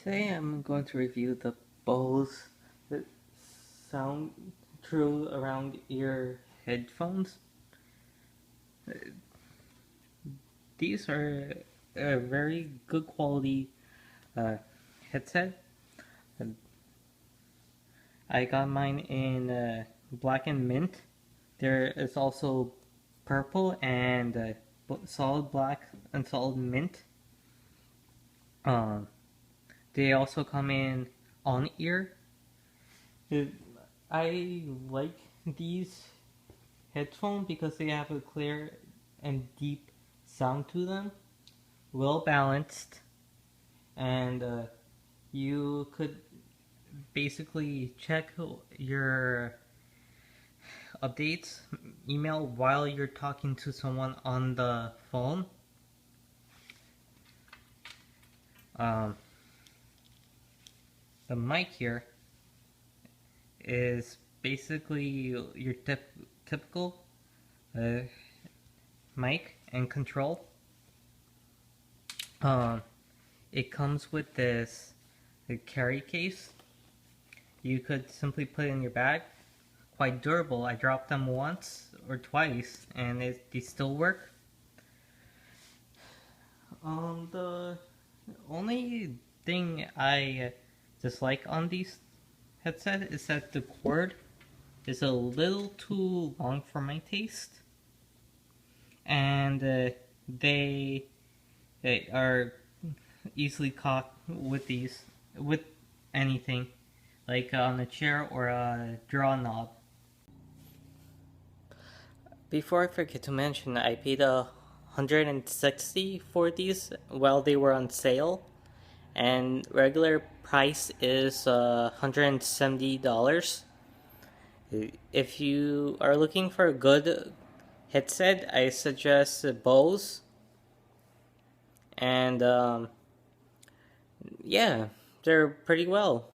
Today I'm going to review the Bose sound true around ear headphones. These are a very good quality uh, headset. I got mine in black and mint. There is also purple and solid black and solid mint. Um, they also come in on ear. I like these headphones because they have a clear and deep sound to them, well balanced, and you could basically check your updates email while you're talking to someone on the phone. Um, the mic here is basically your typical uh, mic and control. Um, it comes with this carry case. You could simply put it in your bag. Quite durable. I dropped them once or twice and they still work. The only thing I dislike on these headset is that the cord is a little too long for my taste, and they are easily caught with with anything, like on a chair or a draw knob. Before I forget to mention, I paid $160 for these while they were on sale, and regular price is $170. If you are looking for a good headset, I suggest Bose, and yeah, they're pretty well.